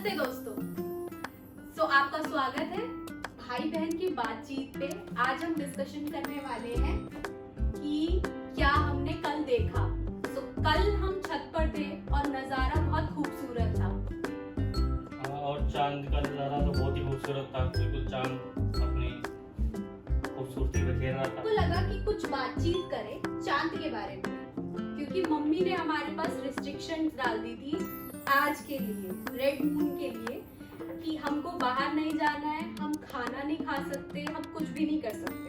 नमस्ते दोस्तों। आपका स्वागत है भाई बहन की बातचीत पे। आज हम डिस्कशन करने वाले हैं कि क्या हमने कल देखा। कल हम छत पर थे और नजारा बहुत खूबसूरत था। और चांद का नजारा तो बहुत ही खूबसूरत था। बिल्कुल चांद अपनी खूबसूरती बिखेर रहा था। तो लगा कि कुछ बातचीत करें चांद के बारे में, क्योंकि मम्मी ने हमारे पास रिस्ट्रिक्शंस डाल दी थी आज के लिए, रेड मून के लिए, कि हमको बाहर नहीं जाना है, हम खाना नहीं खा सकते, हम कुछ भी नहीं कर सकते।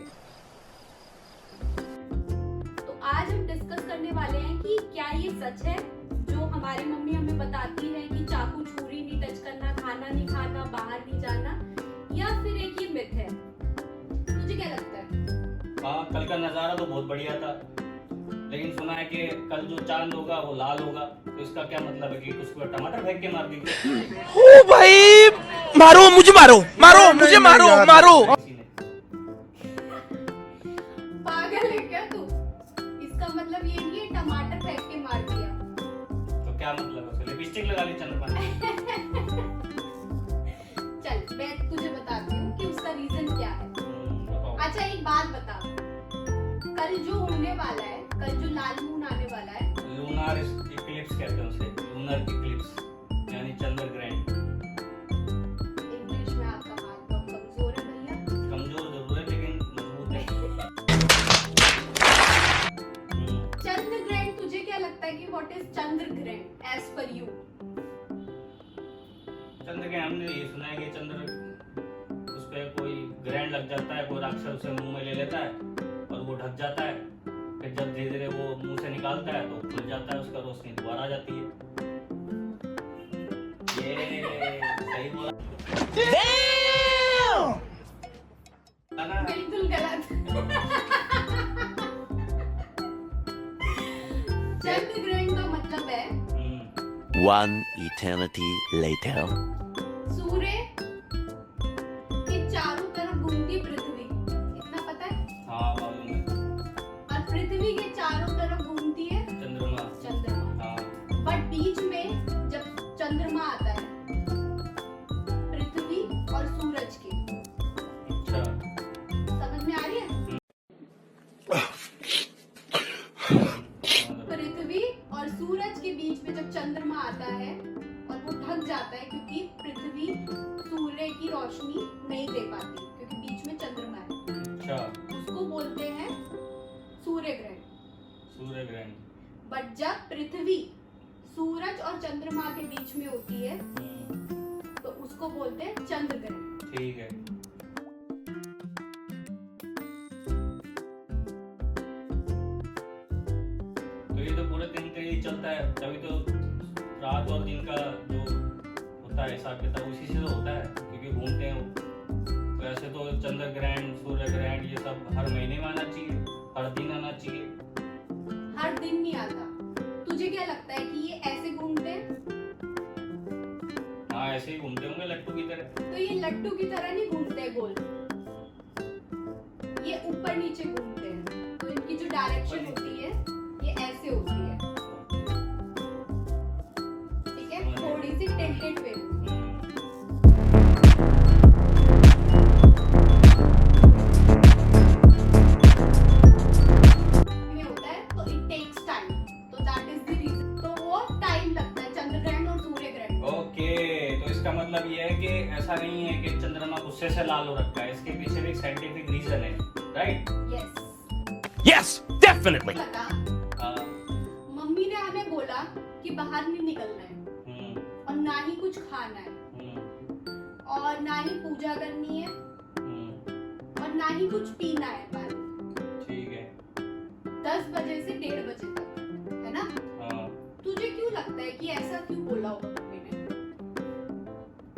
तो आज हम डिस्कस करने वाले हैं कि क्या ये सच है जो हमारी मम्मी हमें बताती है कि चाकू छुरी नहीं टच करना, खाना नहीं खाना, बाहर नहीं जाना, या फिर एक ही मिथ है। तुझे क्या लगता है? हाँ, कल का नजारा तो बहुत बढ़िया था, लेकिन सुना है कि कल जो चांद होगा वो लाल होगा। तो इसका क्या मतलब है कि उसको टमाटर फेंक के मार देंगे? ओ भाई, मारो मुझे, मारो मारो मुझे, मारो मारो। पागल है क्या तू? इसका मतलब ये नहीं है टमाटर फेंक के मार दिया। तो क्या मतलब है? लिपस्टिक लगा ली चंद्रमा ने। चल मैं तुझे बताती हूँ कि उसका रीजन क्या है। अच्छा एक बात बता, कल जो होने वाला है, कल जो लाल मून आने वाला है, लूनर इक्लिप्स कहते हैं उसे, लूनर इक्लिप्स यानी चंद्र ग्रहण। इंग्लिश में आपका हाथ बहुत कमजोर है भैया। कमजोर जरूर है लेकिन मजबूत है। चंद्र ग्रहण, तुझे क्या लगता है कि व्हाट इज चंद्र ग्रहण एज पर यू? चंद्र ग्रहण हमने ये सुना है कि चंद्र उस पे कोई ग्रहण लग जाता है, कोई राक्षस उसे मुंह में ले लेता है और वो ढक जाता है। फिर जब धीरे धीरे वो मुंह से निकालता है तो खुल जाता है, उसका रोशनी दोबारा आ जाती है। ये सही बोला ना? बिल्कुल गलत। चंद्र ग्रहण का मतलब है One eternity later. सूर्य के चारों तरफ घूमती पृथ्वी, इतना पता है? हाँ मालूम है। और पृथ्वी के चारों तरफ घूमती है चंद्रमा। चंद्रमा। हाँ, बट बीच में जब चंद्रमा आता है पृथ्वी और सूरज के, अच्छा। समझ में आ रही है? पृथ्वी और सूरज के बीच में जब चंद्रमा आता है और वो ढक जाता है, क्योंकि पृथ्वी सूर्य की रोशनी नहीं दे पाती क्योंकि बीच में चंद्रमा है, अच्छा, उसको बोलते हैं सूर्य ग्रहण। सूर्य ग्रहण। बट जब पृथ्वी सूरज और चंद्रमा के बीच में होती है तो उसको बोलते हैं चंद्र ग्रहण। ठीक है। तो ये तो पूरे दिन का यही चलता है, तभी तो रात और दिन का जो होता है हिसाब किताब उसी से तो होता है, क्योंकि घूमते हैं वो। तो ऐसे तो चंद्र ग्रहण, सूर्य ग्रहण ये सब हर महीने में आना चाहिए, हर दिन आना चाहिए। हर दिन नहीं आता। तुझे क्या लगता है कि ये ऐसे घूमते हैं? हाँ, ऐसे ही घूमते होंगे लट्टू की तरह। तो ये लट्टू की तरह नहीं घूमते हैं गोल, ये ऊपर नीचे घूमते हैं। तो इनकी जो डायरेक्शन होती है ये ऐसे होती है, ठीक है? थोड़ी सी टिल्टेड वे। में होता है तो इट टेक्स टाइम, तो दैट इज द रीजन। तो वो टाइम लगता है चंद्र ग्रहण और सूर्य ग्रहण। ओके, तो इसका मतलब ये है कि ऐसा नहीं है कि चंद्रमा गुस्से से लाल हो रखा है, इसके पीछे भी एक साइंटिफिक रीजन है, राइट? Yes Yes, definitely. पता, हाँ। मम्मी ने हमें बोला कि बाहर नहीं निकलना है और ना ही कुछ खाना है और ना ही पूजा करनी है और ना ही कुछ पीना है पानी। ठीक है। 10 बजे से 1:30 बजे तक, है ना? हाँ, तुझे क्यों लगता है कि ऐसा क्यों बोला होगा मम्मी ने?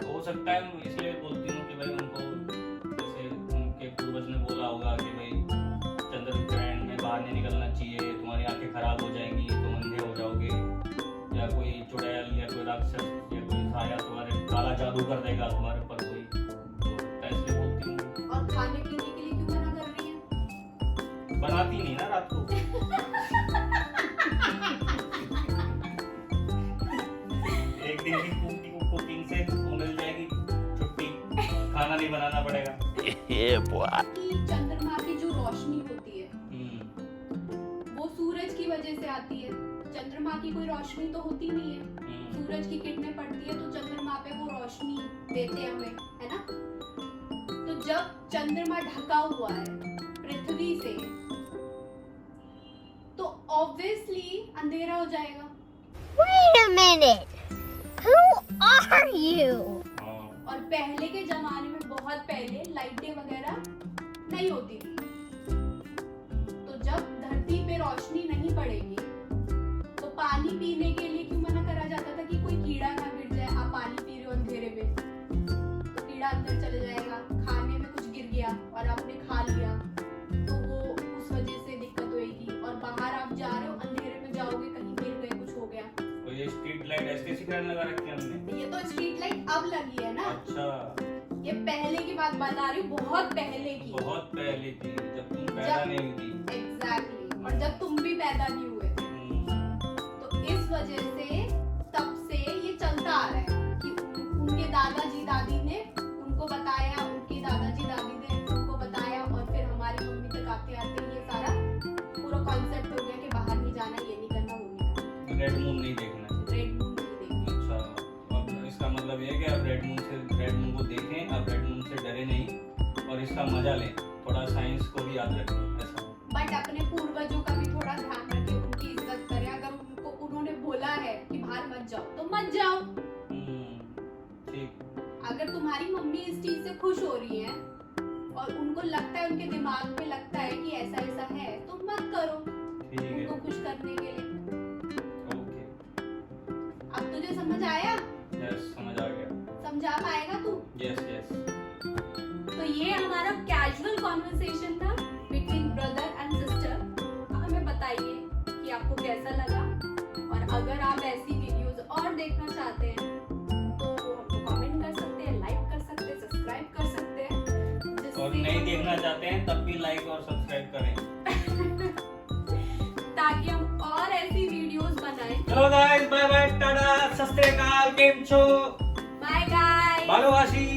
हो सकता है इसलिए बोलती हूँ कि भाई उनको, जैसे उनके पूर्वज ने बोला होगा कि भाई चंद्र ग्रहण में बाहर नहीं निकलना चाहिए, तुम्हारी आंखें खराब हो जाएंगी, तुम अंधे हो जाओगे, या कोई चुड़ैल या कोई राक्षस या कोई साया तुम्हारे काला जादू कर देगा तुम्हारे ऊपर कोई, तो इसलिए बोलती हूँ। और खाने पीने के लिए क्यों मना कर रही है? बनाती नहीं ना रात को। एक दिन की कुकिंग से नहीं बनाना पड़ेगा। कि चंद्रमा की जो रोशनी होती है वो सूरज की वजह से आती है। चंद्रमा की कोई रोशनी तो होती नहीं है, सूरज की किरणें पड़ती है तो चंद्रमा पे वो रोशनी देते हैं हमें, है ना। तो जब चंद्रमा ढका हुआ है पृथ्वी से तो ऑब्वियसली अंधेरा हो जाएगा। Wait a minute. Who are you? और पहले के जमाने में, बहुत पहले, लाइटें वगैरह नहीं होती थी। तो जब धरती पे रोशनी नहीं पड़ेगी तो पानी पीने के लिए क्यों मना करा जाता था कि कोई कीड़ा ना गिर जाए। आप पानी पी रहे हो अंधेरे में तो कीड़ा अंदर चले जाएगा। खाने में कुछ गिर गया और आपने खा लिया तो वो उस वजह से दिक्कत होगी। और बाहर आप जा रहे हो, अंधेरे में जाओगे, कहीं गिर गए, कुछ हो गया। तो ये स्ट्रीट लाइट ऐसी करने लगा रखी है हमने। ये तो स्ट्रीट लाइट अब लगी है ना। अच्छा, ये पहले की बात बता रही हूँ, बहुत पहले की। बहुत पहले की, जब तुम पैदा नहीं हुई थी। एग्जैक्टली। और जब तुम भी पैदा नहीं हुए थे। तो इस वजह से तब से ये चलता आ रहा है कि उनके दादाजी दादी ने उनको बताया, उनके दादाजी दादी ने उनको बताया, और फिर हमारी मम्मी तक आते आते ये सारा पूरा कॉन्सेप्ट हो गया कि बाहर नहीं जाना, ये नहीं करना, वो नहीं करना। रेड मून नहीं देखना। रेड मून नहीं देखना। अच्छा, अब इसका मतलब ये है कि अब रेड मून को देखें, अब रेड मून से डरे नहीं और इसका मजा लें। थोड़ा साइंस को भी याद रखें, ऐसा। बट अपने पूर्वजों का भी थोड़ा ध्यान रखें, उनकी इज्जत करें। अगर उन्होंने बोला है कि बाहर मत जाओ तो मत जाओ। ठीक। अगर तुम्हारी मम्मी इस चीज से खुश हो रही है और उनको लगता है, उनके दिमाग में लगता है कि ऐसा ऐसा है, तो मत करो ठीक है। उनको खुश करने के लिए। ओके। अब तुझे समझ आया? यस, समझ आ गया। समझा पाएगा तू? Yes yes. तो ये हमारा कैजुअल कॉन्वर्सेशन था बिटवीन ब्रदर एंड सिस्टर। हमें बताइए कि आपको कैसा लगा, और अगर आप ऐसी वीडियोस और देखना चाहते हैं तो हमको कमेंट कर सकते हैं, लाइक कर सकते हैं, सब्सक्राइब कर सकते हैं। और नहीं देखना चाहते हैं तब भी लाइक और सब्सक्राइब करें ताकि हम और ऐसी वीडियोस बनाएं। चलो गाइस, बाय बाय, टाटा, सत श्री अकाल, केम छो, बाय गाइस। भालोवासी।